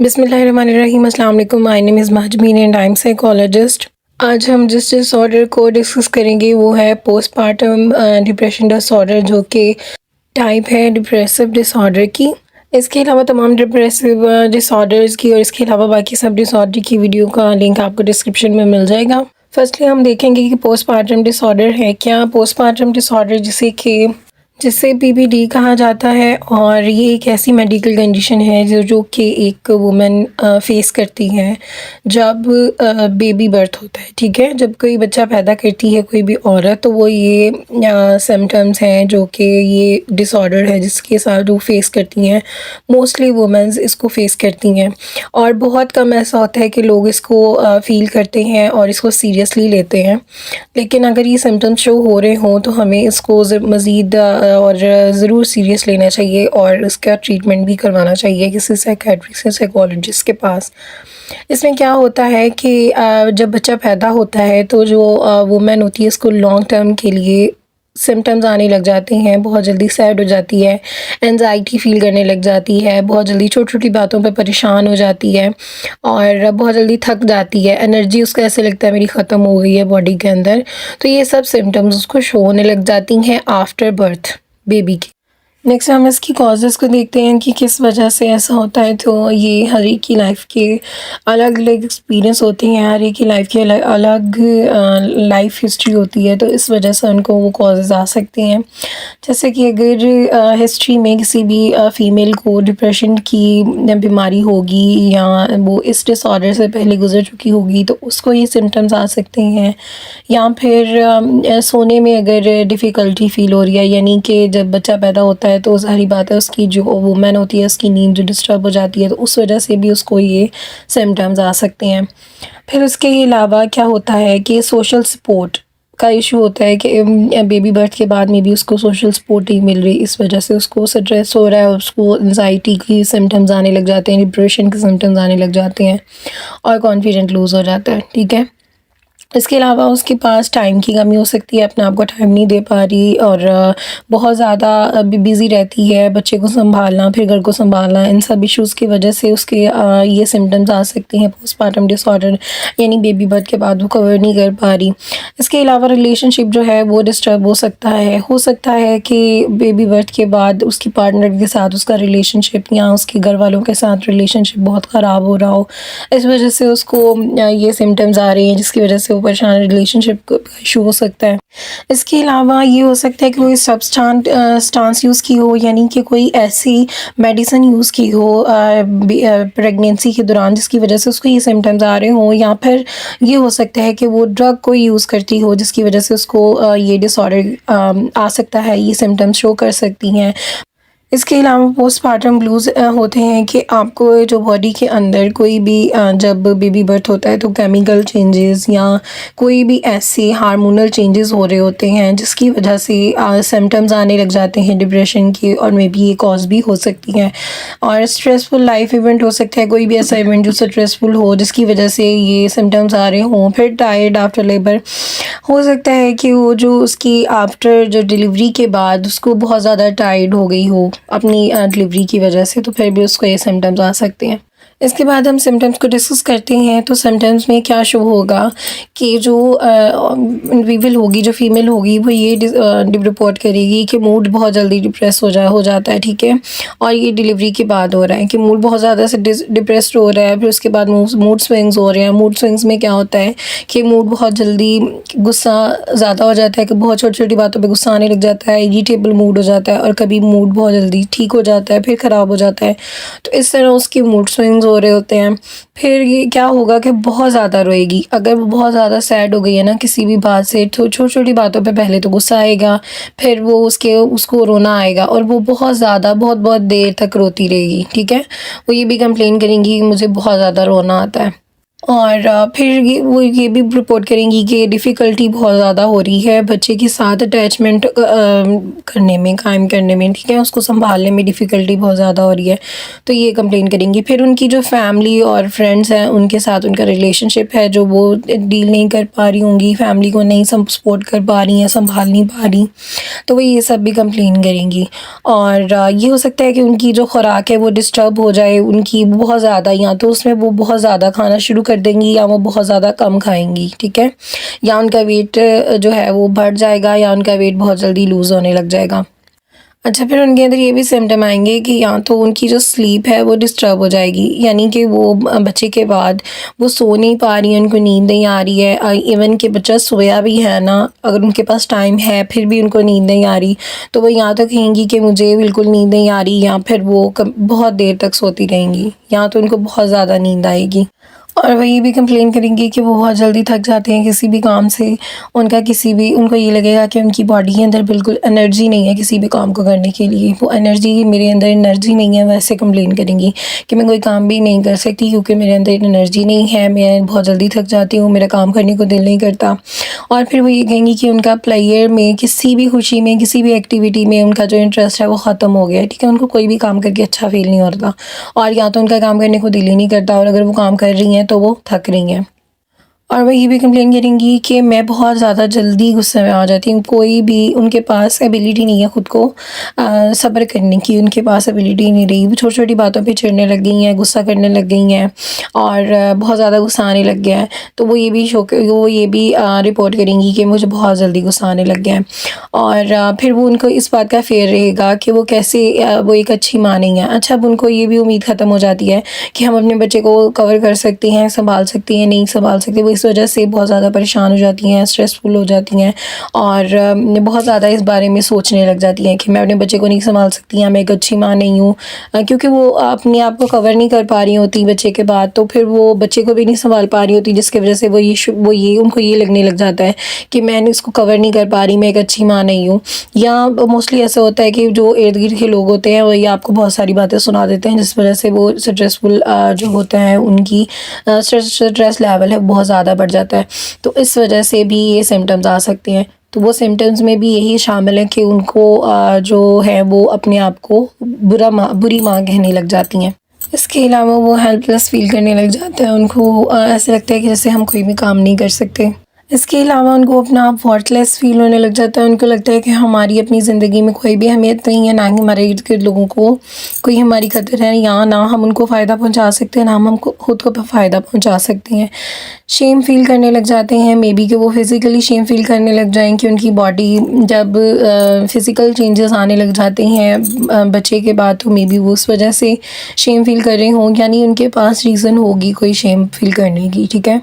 बिस्मिल्लाहिर्रहमानिर्रहीम। अस्सलाम वालेकुम। My name is Mahjabeen and I am psychologist. आज हम जिस डिसऑर्डर को डिस्कस करेंगे वो है पोस्टपार्टम डिप्रेशन डिसऑर्डर, जो कि टाइप है डिप्रेसिव डिसऑर्डर की। इसके अलावा तमाम डिप्रेसिव डिसऑर्डर्स की और इसके अलावा बाकी सब डिसऑर्डर की वीडियो का लिंक आपको डिस्क्रिप्शन में मिल जाएगा। फर्स्टली हम देखेंगे कि पोस्टपार्टम डिसऑर्डर है क्या। पोस्टपार्टम डिसऑर्डर जिसे पीपीडी कहा जाता है, और ये एक ऐसी मेडिकल कंडीशन है जो कि एक वुमेन फेस करती है जब बेबी बर्थ होता है। ठीक है, जब कोई बच्चा पैदा करती है कोई भी औरत, तो वो ये सिम्टम्स हैं जो कि ये डिसऑर्डर है जिसके साथ वो फेस करती हैं। मोस्टली वुमेन्स इसको फेस करती हैं और बहुत कम ऐसा होता है कि लोग इसको फील करते हैं और इसको सीरियसली लेते हैं। लेकिन अगर ये सिम्टम्स शो हो रहे हों तो हमें इसको मज़ीद और ज़रूर सीरियस लेना चाहिए और इसका ट्रीटमेंट भी करवाना चाहिए किसी साइकेट्रिस्ट या साइकोलॉजिस्ट के पास। इसमें क्या होता है कि जब बच्चा पैदा होता है तो जो वुमेन होती है इसको लॉन्ग टर्म के लिए सिम्टम्स आने लग जाते हैं। बहुत जल्दी सैड हो जाती है, एंजाइटी फ़ील करने लग जाती है, बहुत जल्दी छोटी-छोटी बातों पे परेशान हो जाती है और बहुत जल्दी थक जाती है। एनर्जी उसको ऐसे लगता है मेरी ख़त्म हो गई है बॉडी के अंदर। तो ये सब सिम्टम्स उसको शो होने लग जाती हैं आफ्टर बर्थ बेबी के। नेक्स्ट हम इसकी कॉजेज़ को देखते हैं कि किस वजह से ऐसा होता है। तो ये हर एक की लाइफ के अलग अलग एक्सपीरियंस होते हैं, हर एक की लाइफ की अलग अलग लाइफ हिस्ट्री होती है, तो इस वजह से उनको वो कॉजेज़ आ सकते हैं। जैसे कि अगर हिस्ट्री में किसी भी फ़ीमेल को डिप्रेशन की बीमारी होगी या वो इस डिसऑर्डर से पहले गुजर चुकी होगी तो उसको ये सिम्टम्स आ सकते हैं। या फिर सोने में अगर डिफ़िकल्टी फ़ील हो रही है, यानी कि जब बच्चा पैदा होता है तो ज़ाहिर बात है उसकी जो वुमेन होती है उसकी नींद जो डिस्टर्ब हो जाती है, तो उस वजह से भी उसको ये सिम्टम्स आ सकते हैं। फिर उसके अलावा क्या होता है कि सोशल सपोर्ट का इशू होता है कि बेबी बर्थ के बाद में भी उसको सोशल सपोर्ट नहीं मिल रही, इस वजह से उसको स्ट्रेस हो रहा है, उसको एंजाइटी की सिम्टम्स आने लग जाते हैं, डिप्रेशन के सिम्टम्स आने लग जाते हैं और कॉन्फिडेंट लूज़ हो जाता है। ठीक है, इसके अलावा उसके पास टाइम की कमी हो सकती है, अपने आप को टाइम नहीं दे पा रही और बहुत ज़्यादा बिज़ी रहती है, बच्चे को सँभालना फिर घर को सँभालना, इन सब इश्यूज़ की वजह से उसके ये सिम्टम्स आ सकते हैं पोस्टपार्टम डिसऑर्डर, यानी बेबी बर्थ के बाद वो कवर नहीं कर पा रही। इसके अलावा रिलेशनशिप जो है वो डिस्टर्ब हो सकता है कि बेबी बर्थ के बाद उसकी पार्टनर के साथ उसका रिलेशनशिप या उसके घर वालों के साथ रिलेशनशिप बहुत ख़राब हो रहा हो, इस वजह से उसको ये सिम्टम्स आ रही हैं जिसकी वजह से वो परेशान रिलेशनशिप का इशू हो सकता है। इसके अलावा ये हो सकता है कि कोई स्टांस यूज़ की हो, यानी कि कोई ऐसी मेडिसिन यूज़ की हो प्रेगनेंसी के दौरान जिसकी वजह से उसको ये सिम्टम्स आ रहे हों, या फिर ये हो सकता है कि वो ड्रग कोई यूज़ करती हो जिसकी वजह से उसको ये डिसऑर्डर आ सकता है, ये सिम्टम्स शो कर सकती हैं। इसके अलावा पोस्टपार्टम ब्लूज़ होते हैं कि आपको जो बॉडी के अंदर कोई भी जब बेबी बर्थ होता है तो केमिकल चेंजेस या कोई भी ऐसे हार्मोनल चेंजेस हो रहे होते हैं जिसकी वजह से सिम्टम्स आने लग जाते हैं डिप्रेशन के, और मे बी ये कॉज भी हो सकती हैं। और स्ट्रेसफुल लाइफ इवेंट हो सकता है, कोई भी ऐसा इवेंट जो स्ट्रेसफुल हो जिसकी वजह से ये सिम्टम्स आ रहे हों। फिर टायर्ड आफ्टर लेबर हो सकता है कि वो जो उसकी आफ्टर जो डिलीवरी के बाद उसको बहुत ज़्यादा टायर्ड हो गई हो अपनी डिलीवरी की वजह से, तो फिर भी उसको ये सिम्टम्स आ सकते हैं। इसके बाद हम सिम्टम्स को डिस्कस करते हैं। तो सिम्टम्स में क्या शो होगा कि जो इंडिविजुअल होगी, जो फीमेल होगी, वो ये रिपोर्ट करेगी कि मूड बहुत जल्दी डिप्रेस हो जाता है। ठीक है, और ये डिलीवरी के बाद हो रहा है कि मूड बहुत ज़्यादा से डिप्रेस्ड हो रहा है। फिर उसके बाद मूड स्विंग्स हो रहे हैं। मूड स्विंग्स में क्या होता है कि मूड बहुत जल्दी गुस्सा ज़्यादा हो जाता है, कि बहुत छोटी छोटी बातों पे गुस्सा आने लग जाता है, इरिटेबल मूड हो जाता है, और कभी मूड बहुत जल्दी ठीक हो जाता है फिर ख़राब हो जाता है। तो इस तरह उसकी मूड स्विंग्स हो रहे होते हैं। फिर ये क्या होगा कि बहुत ज़्यादा रोएगी। अगर वो बहुत ज़्यादा सैड हो गई है ना किसी भी बात से, तो छोटी छोटी बातों पे पहले तो गुस्सा आएगा, फिर वो उसको रोना आएगा और वो बहुत ज़्यादा बहुत देर तक रोती रहेगी। ठीक है, वो ये भी कंप्लेन करेंगी कि मुझे बहुत ज़्यादा रोना आता है। और फिर वो ये भी रिपोर्ट करेंगी कि डिफ़िकल्टी बहुत ज़्यादा हो रही है बच्चे के साथ अटैचमेंट करने में, कायम करने में, ठीक है? उसको सँभालने में डिफ़िकल्टी बहुत ज़्यादा हो रही है, तो ये कंप्लेन करेंगी। फिर उनकी जो फैमिली और फ्रेंड्स हैं, उनके साथ उनका रिलेशनशिप है जो वो डील नहीं कर पा रही होंगी, फैमिली को नहीं सपोर्ट कर पा रही हैं, सँभाल नहीं पा रही, तो वो ये सब भी कंप्लेन करेंगी। और ये हो सकता है कि उनकी जो खुराक है वो डिस्टर्ब हो जाए, उनकी बहुत ज़्यादा, या तो उसमें वो बहुत ज़्यादा खाना शुरू कर देंगी या वो बहुत ज़्यादा कम खाएँगी, ठीक है? या उनका वेट जो है वो बढ़ जाएगा या उनका वेट बहुत जल्दी लूज़ होने लग जाएगा। अच्छा, फिर उनके अंदर ये भी सिम्पटम आएँगे कि या तो उनकी जो स्लीप है वो डिस्टर्ब हो जाएगी, यानी कि वो बच्चे के बाद वो सो नहीं पा रही हैं, उनको नींद नहीं आ रही है। इवन कि बच्चा सोया भी है ना, अगर उनके पास टाइम है फिर भी उनको नींद नहीं आ रही, तो वो या तो कहेंगी कि मुझे बिल्कुल नींद नहीं आ रही, या फिर वो बहुत देर तक सोती रहेंगी, या तो उनको बहुत ज़्यादा नींद आएगी। और वो ये भी कंप्लेन करेंगी कि वो बहुत जल्दी थक जाते हैं किसी भी काम से। उनको ये लगेगा कि उनकी बॉडी के अंदर बिल्कुल एनर्जी नहीं है किसी भी काम को करने के लिए। वो मेरे अंदर एनर्जी नहीं है, वैसे कंप्लेन करेंगी कि मैं कोई काम भी नहीं कर सकती क्योंकि मेरे अंदर एनर्जी नहीं है, मैं बहुत जल्दी थक जाती हूँ, मेरा काम करने को दिल नहीं करता। और फिर वो ये कहेंगी कि उनका प्लेयर में, किसी भी खुशी में, किसी भी एक्टिविटी में उनका जो इंटरेस्ट है वो ख़त्म हो गया है, ठीक है? उनको कोई भी काम करके अच्छा फ़ील नहीं होता, और या तो उनका काम करने को दिल ही नहीं करता, और अगर वो काम कर रही हैं तो वो थक रही हैं। और वो ये भी कंप्लेन करेंगी कि मैं बहुत ज़्यादा जल्दी गुस्से में आ जाती हूँ। कोई भी उनके पास एबिलिटी नहीं है खुद को सब्र करने की, उनके पास एबिलिटी नहीं रही। वो छोटी-छोटी बातों पे चिढ़ने लग गई हैं, गुस्सा करने लग गई हैं, और बहुत ज़्यादा गुस्सा आने लग गया है। तो वो ये भी रिपोर्ट करेंगी कि मुझे बहुत जल्दी गुस्सा आने लग गया है। और फिर वो उनको इस बात का फ़ियर रहेगा कि वो कैसे वो एक अच्छी माँ नहीं है। अच्छा, अब उनको ये भी उम्मीद ख़त्म हो जाती है कि हम अपने बच्चे को कवर कर सकती हैं, सँभाल सकती हैं, नहीं सँभाल सकती। वो इस वजह से बहुत ज़्यादा परेशान हो जाती हैं, स्ट्रेसफुल हो जाती हैं, और बहुत ज़्यादा इस बारे में सोचने लग जाती हैं कि मैं अपने बच्चे को नहीं सँभाल सकती, या मैं एक अच्छी माँ नहीं हूँ। क्योंकि वो अपने आप को कवर नहीं कर पा रही होती बच्चे के बाद, तो फिर वो बच्चे को भी नहीं सँभाल पा रही होती, जिसकी वजह से उनको ये लगने लग जाता है कि मैंने इसको कवर नहीं कर पा रही, मैं एक अच्छी माँ नहीं हूँ। या मोस्टली ऐसा होता है कि जो इर्द-गिर्द के लोग होते हैं वही आपको बहुत सारी बातें सुना देते हैं, जिस वजह से वो स्ट्रेसफुल जो होते हैं, उनकी स्ट्रेस लेवल है बहुत ज़्यादा बढ़ जाता है। तो इस वजह से भी ये सिम्पटम्स आ सकते हैं। तो वो सिम्पटम्स में भी यही शामिल है कि उनको जो है वो अपने आप को बुरी माँ कहने लग जाती हैं। इसके अलावा वो हेल्पलेस फ़ील करने लग जाते हैं। उनको ऐसा लगता है कि जैसे हम कोई भी काम नहीं कर सकते। इसके अलावा उनको अपना आप वर्थलेस फ़ील होने लग जाता है। उनको लगता है कि हमारी अपनी ज़िंदगी में कोई भी अहमियत नहीं है, ना ही हमारे इर्द-गिर्द लोगों को कोई हमारी कदर है, या ना हम उनको फ़ायदा पहुँचा सकते हैं, ना हम खुद को फ़ायदा पहुँचा सकते हैं। शेम फ़ील करने लग जाते हैं, मेबी कि वो फ़िज़िकली शेम फ़ील करने लग जाएँ कि उनकी बॉडी जब फ़िज़िकल चेंजेस आने लग जाते हैं बच्चे के बाद, तो मेबी वो उस वजह से शेम फ़ील कर रहे हों, यानी उनके पास रीज़न होगी कोई शेम फ़ील करने की, ठीक है?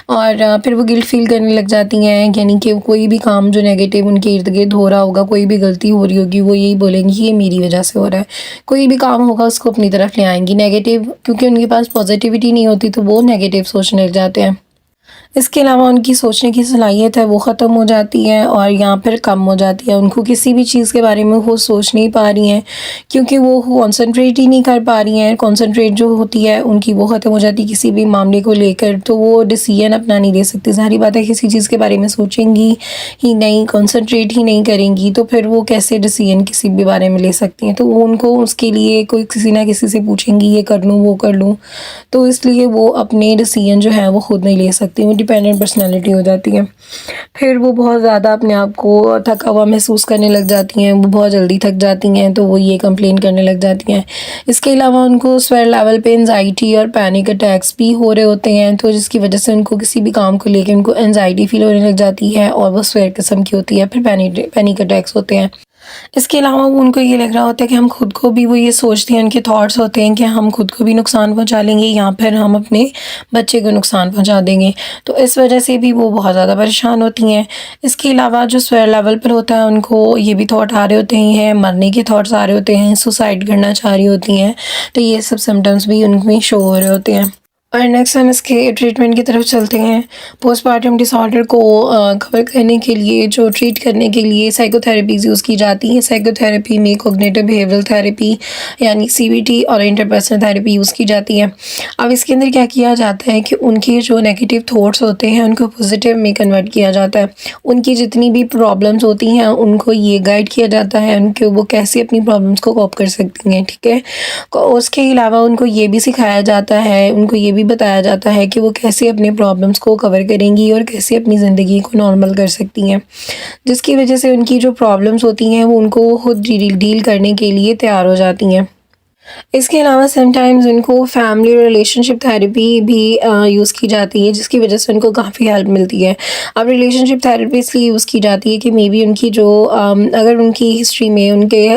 और फिर वो गिल्ट फ़ील करने लग जाती हैं, यानी कि कोई भी काम जो नेगेटिव उनके इर्द-गिर्द हो रहा होगा, कोई भी गलती हो रही होगी, वो यही बोलेंगी कि ये मेरी वजह से हो रहा है। कोई भी काम होगा उसको अपनी तरफ ले आएँगी नेगेटिव, क्योंकि उनके पास पॉज़िटिविटी नहीं होती, तो वो नेगेटिव सोचने लग जाते हैं। इसके अलावा उनकी सोचने की सलाहियत है वो ख़त्म हो जाती है, और या फिर कम हो जाती है। उनको किसी भी चीज़ के बारे में वो सोच नहीं पा रही हैं, क्योंकि वो कॉन्सन्ट्रेट ही नहीं कर पा रही हैं। कॉन्सन्ट्रेट जो होती है उनकी वो ख़त्म हो जाती है किसी भी मामले को लेकर, तो वो डिसीजन अपना नहीं ले सकती। ज़ाहिर बात है, किसी चीज़ के बारे में सोचेंगी ही नहीं, कॉन्सन्ट्रेट ही नहीं करेंगी, तो फिर वो कैसे डिसीजन किसी भी बारे में ले सकती हैं। तो वो उनको उसके लिए कोई किसी ना किसी से पूछेंगी, ये कर लूँ, वो कर लूँ, तो इसलिए वो अपने डिसीजन जो है वो खुद नहीं ले सकती, वो डिपेंडेंट पर्सनैलिटी हो जाती है। फिर वो बहुत ज़्यादा अपने आप को थका हुआ महसूस करने लग जाती हैं, वो बहुत जल्दी थक जाती हैं, तो वो ये कंप्लेन करने लग जाती हैं। इसके अलावा उनको स्वेयर लेवल पे एंजाइटी और पैनिक अटैक्स भी हो रहे होते हैं, तो जिसकी वजह से उनको किसी भी काम को लेके उनको एंजाइटी फ़ील होने लग जाती है, और वो स्वेयर किस्म की होती है, फिर पैनिक अटैक्स होते हैं। इसके अलावा उनको ये लग रहा होता है कि हम खुद को भी, वो ये सोचती हैं, उनके थॉट्स होते हैं कि हम खुद को भी नुकसान पहुंचा लेंगे, या फिर हम अपने बच्चे को नुकसान पहुंचा देंगे, तो इस वजह से भी वो बहुत ज़्यादा परेशान होती हैं। इसके अलावा जो स्वेयर लेवल पर होता है, उनको ये भी थॉट आ रहे होते हैं, मरने के थॉट्स आ रहे होते हैं, सुसाइड करना चाह रही होती हैं, तो ये सब सिम्टम्स भी उनमें शो हो रहे होते हैं। और नेक्स्ट हम इसके ट्रीटमेंट की तरफ चलते हैं। पोस्टपार्टम डिसऑर्डर को कवर करने के लिए, जो ट्रीट करने के लिए साइकोथेरेपीज़ यूज़ की जाती हैं। साइकोथेरेपी में कॉग्निटिव बिहेवियरल थेरेपी यानी सीबीटी और इंटरपर्सनल थेरेपी यूज़ की जाती है। अब इसके अंदर क्या किया जाता है कि उनके जो नेगेटिव थॉट्स होते हैं उनको पॉजिटिव में कन्वर्ट किया जाता है। उनकी जितनी भी प्रॉब्लम्स होती हैं उनको ये गाइड किया जाता है उनके वो कैसे अपनी प्रॉब्लम्स को कॉप कर सकती हैं, ठीक है। उसके अलावा उनको ये भी सिखाया जाता है, उनको ये भी बताया जाता है कि वो कैसे अपने प्रॉब्लम्स को कवर करेंगी और कैसे अपनी ज़िंदगी को नॉर्मल कर सकती हैं, जिसकी वजह से उनकी जो प्रॉब्लम्स होती हैं वो उनको खुद डील करने के लिए तैयार हो जाती हैं। इसके अलावा समटाइम्स उनको फैमिली रिलेशनशिप थेरेपी भी यूज़ की जाती है, जिसकी वजह से उनको काफ़ी हेल्प मिलती है। अब रिलेशनशिप थेरेपी इसलिए यूज़ की जाती है कि मे बी उनकी जो अगर उनकी हिस्ट्री में उनके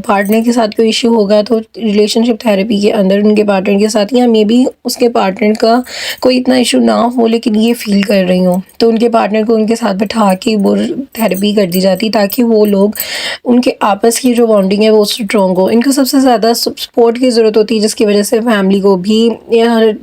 पार्टनर के साथ कोई इशू होगा तो रिलेशनशिप थेरेपी के अंदर उनके पार्टनर के साथ, या मे बी उसके पार्टनर का कोई इतना इशू ना हो लेकिन ये फ़ील कर रही हो, तो उनके पार्टनर को उनके साथ बैठा के वो थेरेपी कर दी जाती ताकि वो लोग, उनके आपस की जो बॉन्डिंग है वो स्ट्रॉन्ग हो। इनको सबसे ज़्यादा सपोर्ट की ज़रूरत होती है, जिसकी वजह से फैमिली को भी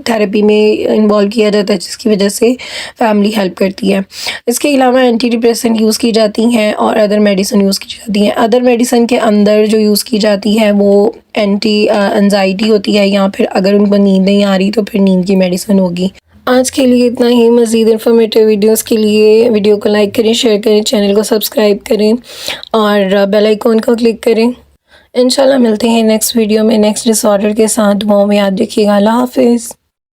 थेरेपी में इन्वॉल्व किया जाता है, जिसकी वजह से फैमिली हेल्प करती है। इसके अलावा एंटी डिप्रेसेंट यूज़ की जाती हैं और अदर मेडिसिन यूज़ की जाती हैं। अदर मेडिसिन के अंदर जो यूज़ की जाती है वो एंटी एंजाइटी होती है, या फिर अगर उनको नींद नहीं आ रही तो फिर नींद की मेडिसिन होगी। आज के लिए इतना ही। मज़ीद इन्फॉर्मेटिव वीडियोस के लिए वीडियो को लाइक करें, शेयर करें, चैनल को सब्सक्राइब करें और बेल आइकॉन को क्लिक करें। इंशाल्लाह मिलते हैं नेक्स्ट वीडियो में नेक्स्ट डिसऑर्डर के साथ। दुआओं में याद रखिएगा। अल्लाह हाफ़िज़।